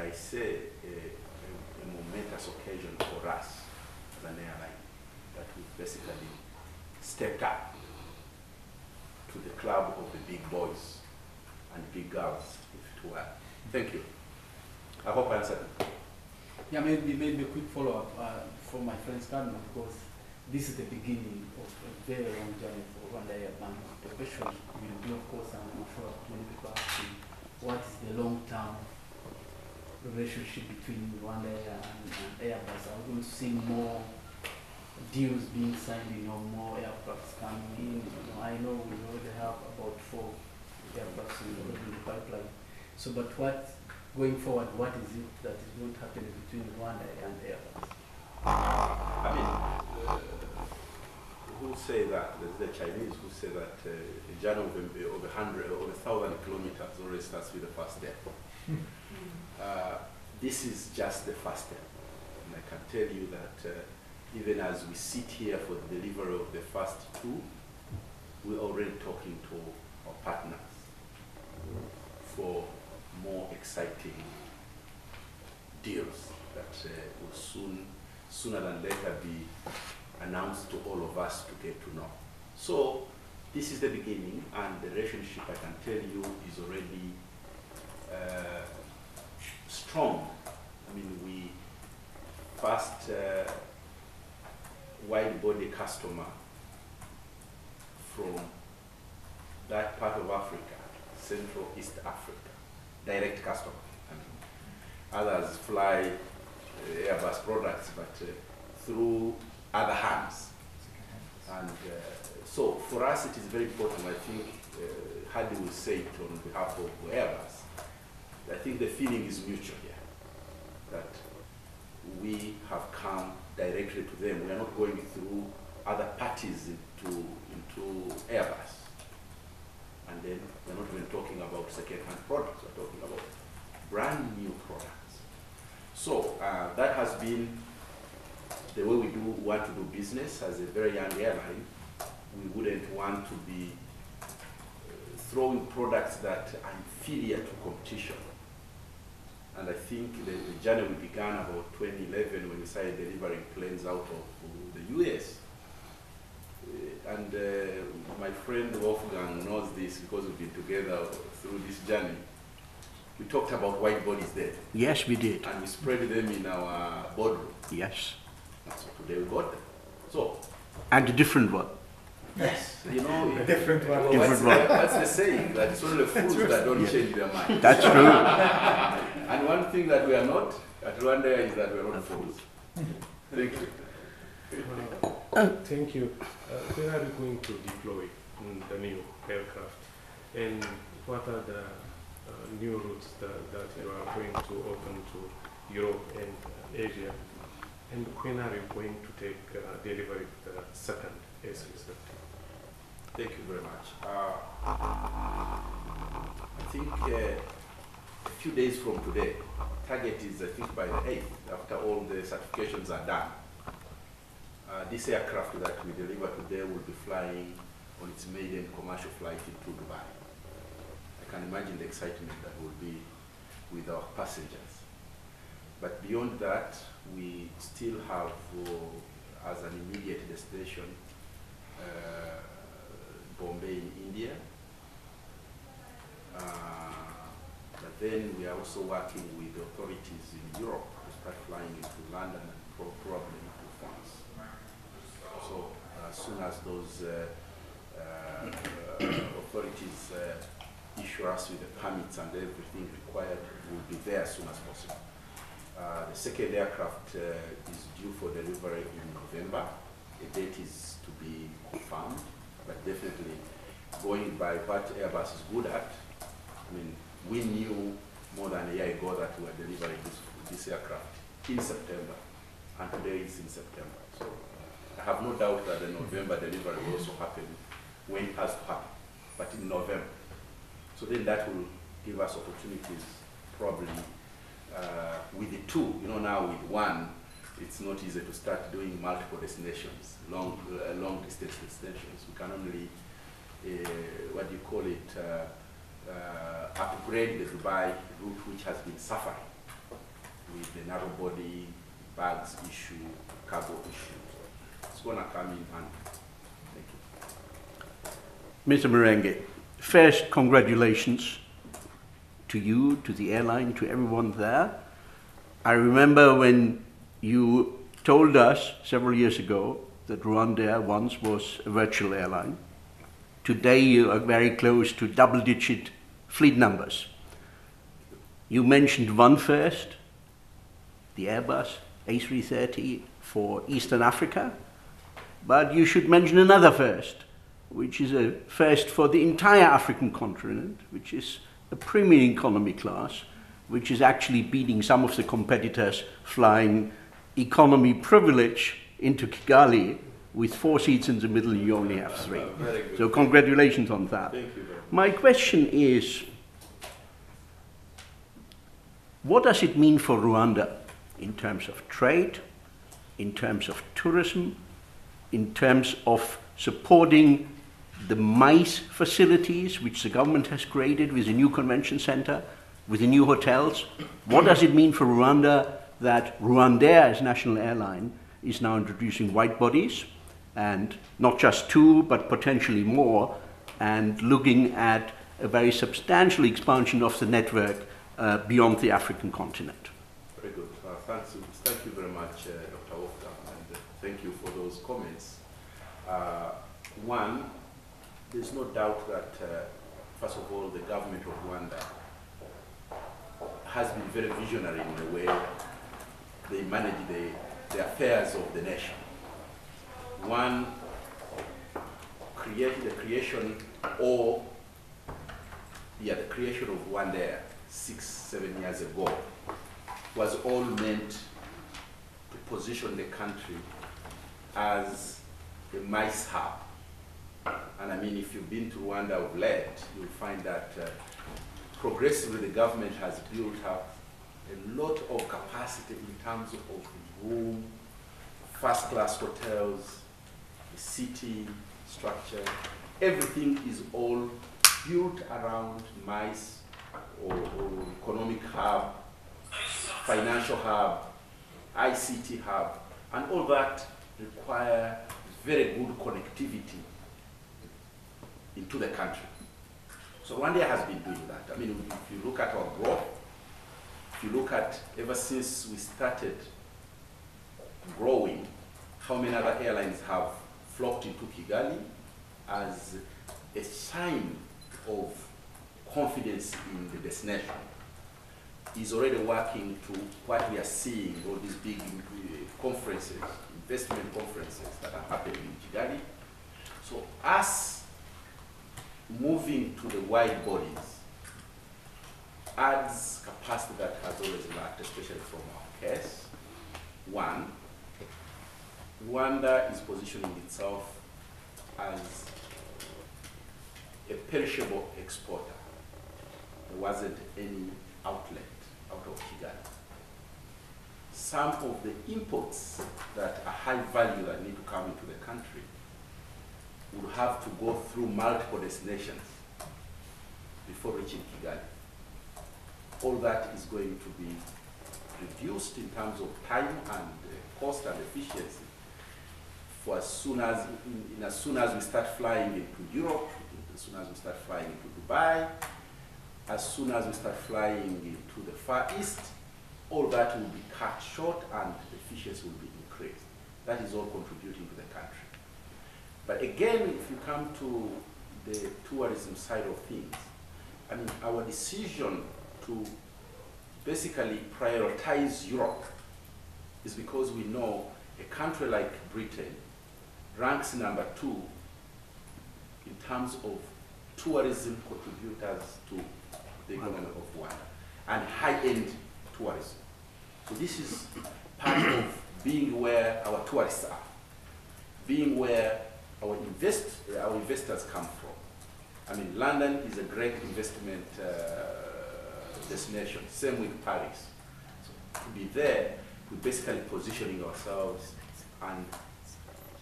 I say, a momentous occasion for us as an airline that we basically stepped up to the club of the big boys and big girls, if it were. Thank you. I hope I answered. Yeah, maybe a quick follow-up from my friend's comment, because this is the beginning of a very long journey for RwandAir. And the question will be, of course, and I'm sure many people asking, what is the long-term relationship between RwandAir and Airbus? Are we going to see more deals being signed, more aircrafts coming in? I know we already have about 4 aircrafts in the pipeline. So, but going forward, what is it that is going to happen between RwandAir and Airbus? I mean, who say that? There's the Chinese who say that a journey of 100 or 1,000 kilometers always starts with the first step. This is just the first step. And I can tell you that even as we sit here for the delivery of the first 2, we're already talking to our partners for more exciting deals that will sooner than later be announced to all of us to get to know. So this is the beginning, and the relationship, I can tell you, is already strong. I mean, we first wide-body customer from that part of Africa, Central East Africa, direct customer. I mean, others fly Airbus products, but through other hands. And so for us, it is very important. I think Hadi will say it on behalf of Airbus. I think the feeling is mutual here, that we have come directly to them. We are not going through other parties into Airbus. And then we're not even talking about second-hand products. We're talking about brand new products. So that has been the way we want to do business. As a very young airline, we wouldn't want to be throwing products that are inferior to competition. And I think the journey we began about 2011 when we started delivering planes out of the US. And my friend Wolfgang knows this because we've been together through this journey. We talked about white bodies then. Yes, we did. And we spread them in our boardroom. Yes. And so today we got them. So. And a different one. Yes. You know, a different one. Well, different one. That's the saying, that it's only fools that don't change their mind. That's true. And one thing that we are not at RwandAir is that we are not fools. Thank you. Thank you. Where are you going to deploy the new aircraft? And what are the new routes that you are going to open to Europe and Asia? And when are you going to take delivery of the second A330? Thank you very much. I think a few days from today, target is I think by the 8th, after all the certifications are done. This aircraft that we deliver today will be flying on its maiden commercial flight into Dubai. I can imagine the excitement that will be with our passengers. But beyond that, we still have, as an immediate destination, Bombay in India. But then we are also working with the authorities in Europe to start flying into London and probably into France. So as soon as those authorities issue us with the permits and everything required, we'll be there as soon as possible. The second aircraft is due for delivery in November. The date is to be confirmed, but definitely going by what Airbus is good at. I mean, we knew more than a year ago that we were delivering this aircraft in September, and today it's in September. So I have no doubt that the November delivery will also happen when it has to happen, but in November. So then that will give us opportunities probably with the 2. Now with 1, it's not easy to start doing multiple destinations, long distance destinations. We can only, upgrade the Dubai route, which has been suffering with the narrow body, bags issue, cargo issue. It's going to come in handy. Thank you. Mr. Mirenge, first, congratulations to you, to the airline, to everyone there. I remember when you told us several years ago that RwandAir once was a virtual airline. Today you are very close to double-digit fleet numbers. You mentioned one first, the Airbus A330 for Eastern Africa, but you should mention another first, which is a first for the entire African continent, which is a premium economy class, which is actually beating some of the competitors flying economy privilege into Kigali with 4 seats in the middle, you only have 3. So congratulations on that. Thank you very much. My question is, what does it mean for Rwanda in terms of trade, in terms of tourism, in terms of supporting the MICE facilities which the government has created with a new convention center, with the new hotels? What does it mean for Rwanda that RwandAir as national airline is now introducing wide bodies, and not just 2 but potentially more, and looking at a very substantial expansion of the network beyond the African continent? Very good. Thank you very much, Dr. Ofta, and thank you for those comments. One, there's no doubt that, first of all, the government of Rwanda has been very visionary in the way they manage the affairs of the nation. One, the creation of RwandAir 6-7 years ago was all meant to position the country as a MICE hub. And I mean, if you've been to Rwanda of late, you'll find that progressively the government has built up a lot of capacity in terms of room, first-class hotels, the city structure. Everything is all built around MICE or economic hub, financial hub, ICT hub, and all that require very good connectivity into the country. So RwandAir has been doing that. I mean, if you look at our growth, if you look at ever since we started growing, how many other airlines have flocked into Kigali as a sign of confidence in the destination, is already working to what we are seeing, all these big conferences, investment conferences that are happening in Kigali. So us moving to the wide bodies adds capacity that has always lacked, especially from our case. One, Rwanda is positioning itself as a perishable exporter. There wasn't any outlet out of Kigali. Some of the imports that are high value that need to come into the country would have to go through multiple destinations before reaching Kigali. All that is going to be reduced in terms of time and cost and efficiency for as soon as we start flying into Europe, as soon as we start flying into Dubai, as soon as we start flying into the Far East, all that will be cut short and efficiency will be increased. That is all contributing to the country. But again, if you come to the tourism side of things, I mean, our decision to basically prioritize Europe is because we know a country like Britain ranks number 2 in terms of tourism contributors to the economy of Rwanda, and high-end tourism. So this is part of being where our tourists are, being where our investors come from. I mean, London is a great investment destination, same with Paris. So to be there, we're basically positioning ourselves and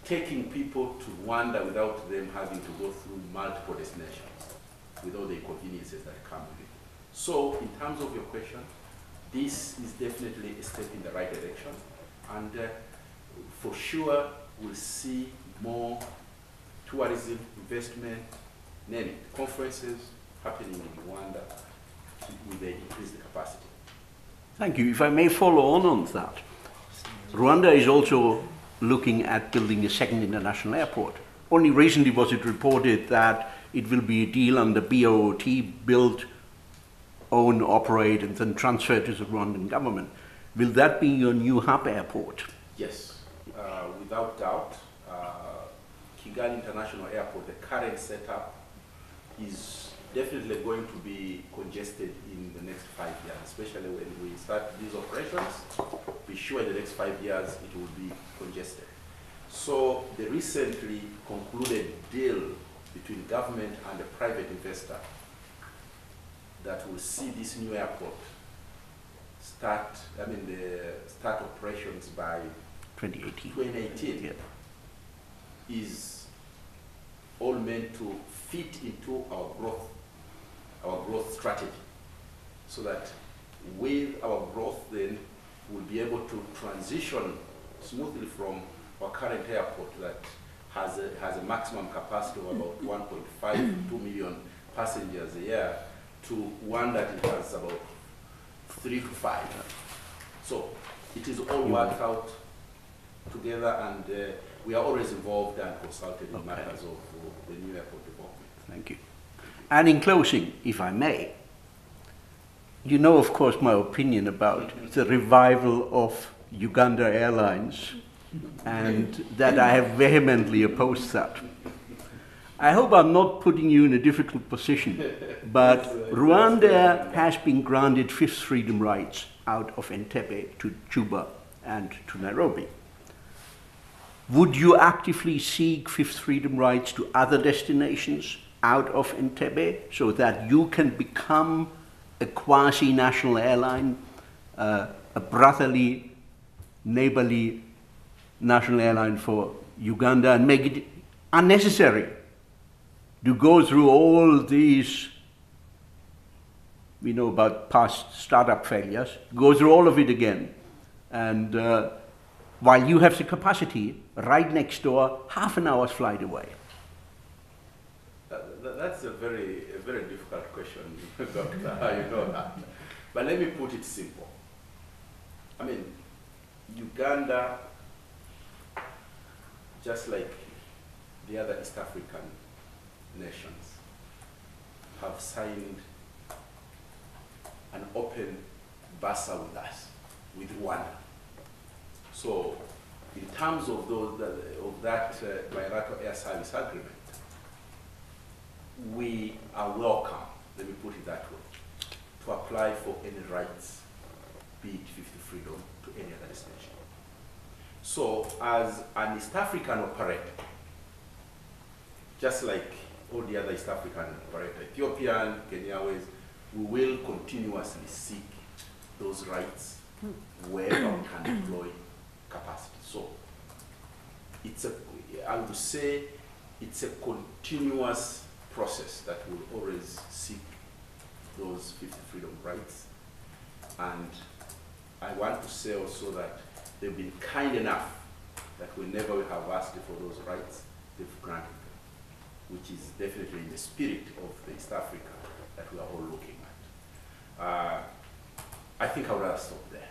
taking people to Rwanda without them having to go through multiple destinations, with all the inconveniences that come with it. So in terms of your question, this is definitely a step in the right direction, and for sure we'll see more tourism, investment, name it, conferences happening in Rwanda with the increased capacity. Thank you. If I may follow on that, Rwanda is also looking at building a second international airport. Only recently was it reported that it will be a deal under BOT, build, own, operate, and then transfer to the Rwandan government. Will that be your new hub airport? Yes, without doubt. Kigali International Airport, the current setup is definitely going to be congested in the next 5 years, especially when we start these operations. Be sure in the next 5 years it will be congested. So the recently concluded deal between government and a private investor that will see this new airport start operations by 2018 Yeah. is all meant to fit into our growth strategy, so that with our growth then we'll be able to transition smoothly from our current airport that has a maximum capacity of about 1.5 to 2 million passengers a year to one that it has about 3 to 5. So it is all worked out together, and we are always involved and consulted in matters of the new airport development. Thank you. And in closing, if I may, you know, of course, my opinion about the revival of Uganda Airlines, and that I have vehemently opposed that. I hope I'm not putting you in a difficult position, but RwandAir has been granted fifth freedom rights out of Entebbe to Juba and to Nairobi. Would you actively seek fifth freedom rights to other destinations out of Entebbe so that you can become a quasi-national airline, a brotherly, neighborly national airline for Uganda, and make it unnecessary to go through all these, we know about past startup failures, go through all of it again. And while you have the capacity right next door, half an hour's flight away. That's a very difficult question, Doctor. You know that. But let me put it simple. I mean, Uganda, just like the other East African nations, have signed an open BASA with us, with Rwanda. So, in terms of that bilateral air service agreement, we are welcome, let me put it that way, to apply for any rights, be it fifth freedom, to any other destination. So, as an East African operator, just like all the other East African operators, Ethiopian, Kenyaways, we will continuously seek those rights wherever we can deploy capacity. So, I would say it's a continuous process that will always seek those fifth freedom rights. And I want to say also that they've been kind enough that whenever we have asked for those rights, they've granted them, which is definitely in the spirit of the East Africa that we are all looking at. I think I would rather stop there.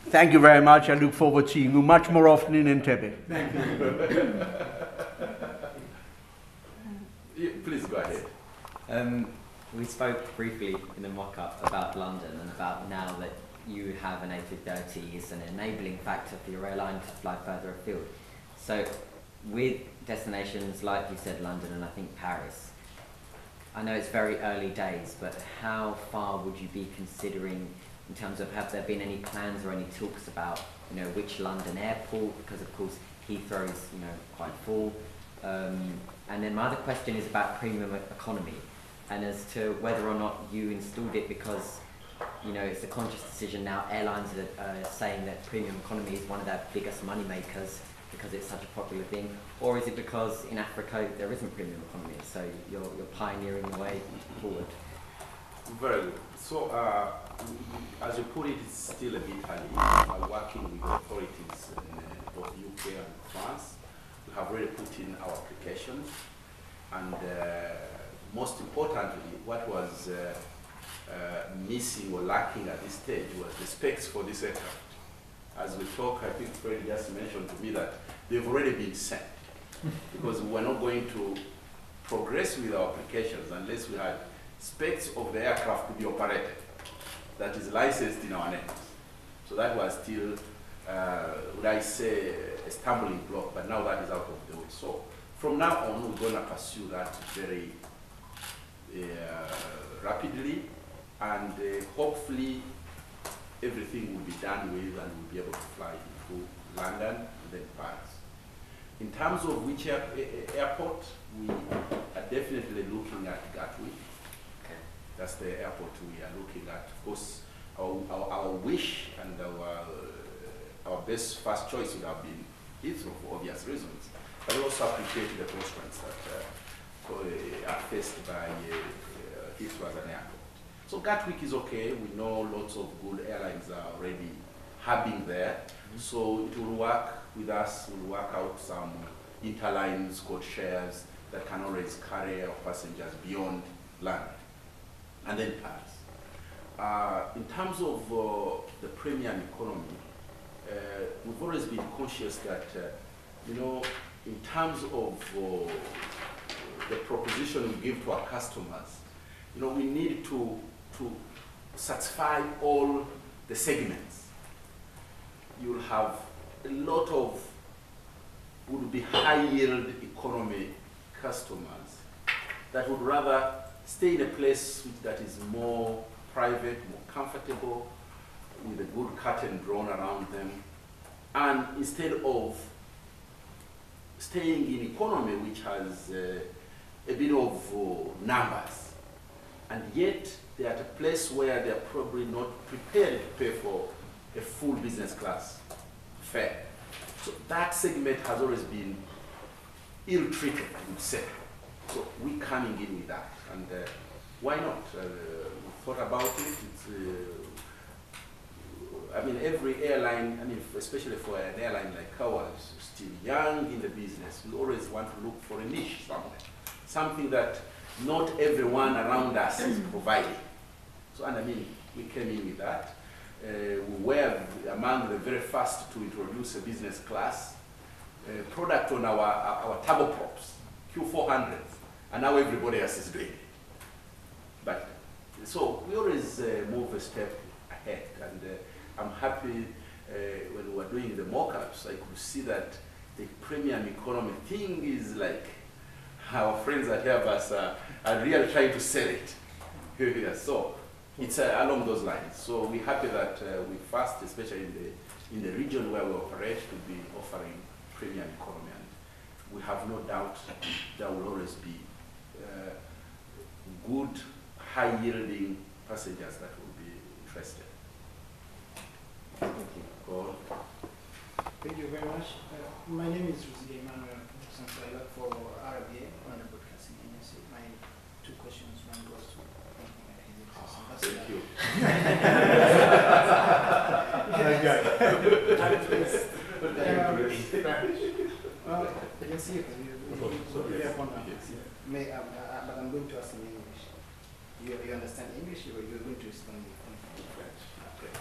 Thank you very much. I look forward to seeing you much more often in Entebbe. Thank you. Please go ahead. We spoke briefly in the mock-up about London and about now that you have an A330 is an enabling factor for your airline to fly further afield. So with destinations like you said, London and I think Paris, I know it's very early days, but how far would you be considering in terms of, have there been any plans or any talks about, you know, which London airport, because of course Heathrow is, you know, quite full. And then my other question is about premium economy, and as to whether or not you installed it because, you know, it's a conscious decision now. Airlines are saying that premium economy is one of their biggest money makers because it's such a popular thing, or is it because in Africa there isn't premium economy, so you're pioneering the way forward? Very good. So, as you put it, it's still a bit early. We are working with the authorities in both UK and France. We have already put in our applications, and most importantly, what was missing or lacking at this stage was the specs for this aircraft. As we talk, I think Fred just mentioned to me that they've already been sent, because we're not going to progress with our applications unless we had specs of the aircraft to be operated that is licensed in our names. So that was still, would I say, a stumbling block, but now that is out of the way. So from now on, we're going to pursue that very rapidly, and hopefully everything will be done with and we'll be able to fly into London and then Paris. In terms of which airport, we are definitely looking at Gatwick. Okay. That's the airport we are looking at. Of course, our wish and our best first choice would have been Heathrow for obvious reasons, but we also appreciate the constraints that are faced by Heathrow as an airport. So Gatwick is okay. We know lots of good airlines are already hubbing there. So it will work with us. We'll work out some interlines, code shares that can always carry our passengers beyond London, and then Paris. In terms of the premium economy, we've always been conscious that, you know, in terms of the proposition we give to our customers, you know, we need to satisfy all the segments. You'll have a lot of would be high yield economy customers that would rather stay in a place that is more private, more comfortable, with a good curtain drawn around them, and instead of staying in economy which has a bit of numbers, and yet they're at a place where they're probably not prepared to pay for a full business class fare. So that segment has always been ill-treated, I would say. So we're coming in with that, and why not? We thought about it. It's, I mean, every airline, I mean, especially for an airline like ours, still young in the business, we always want to look for a niche somewhere, something that not everyone around us is providing. So, and I mean, we came in with that. We were among the very first to introduce a business class product on our turboprops, Q400s, and now everybody else is doing it. But so we always move a step ahead, and I'm happy when we were doing the mock-ups, I could see that the premium economy thing is like our friends at Airbus are really trying to sell it. So it's along those lines. So we're happy that we first, especially in the region where we operate, to be offering premium economy, and we have no doubt there will always be good, high-yielding passengers that will be interested. Thank you. Go on. Thank you very much. My name is Emmanuel. I work for RwandAir, Rwanda Broadcasting Agency. My two questions, one goes to Thank you. Well, you can see it. But I'm going to ask in English. You understand English, or you're going to respond in French? Okay.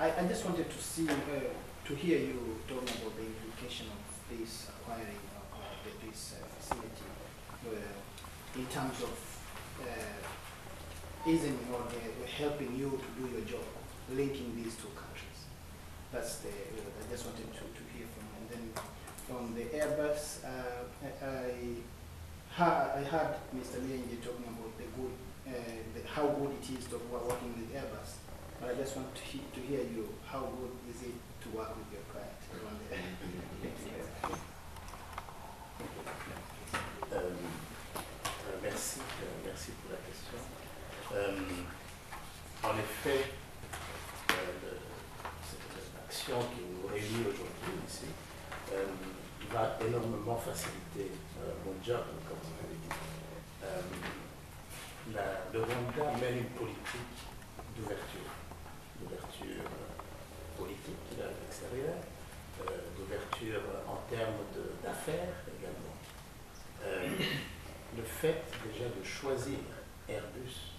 I just wanted to see, to hear you talking about the implication of this acquiring this facility, in terms of easing or helping you to do your job, linking these two countries. That's the. I just wanted to hear from you. And then from the Airbus, I heard Mr. Mirenge talking about the good, how good it is to working with Airbus. But I just want to hear you. How good is it to work with your client? Merci pour la question. En effet, cette action qui nous réunit aujourd'hui ici va énormément faciliter mon job, comme vous l'avez dit. le Rwanda mène une politique d'ouverture politique à l'extérieur, d'ouverture en termes d'affaires également. Le fait déjà de choisir Airbus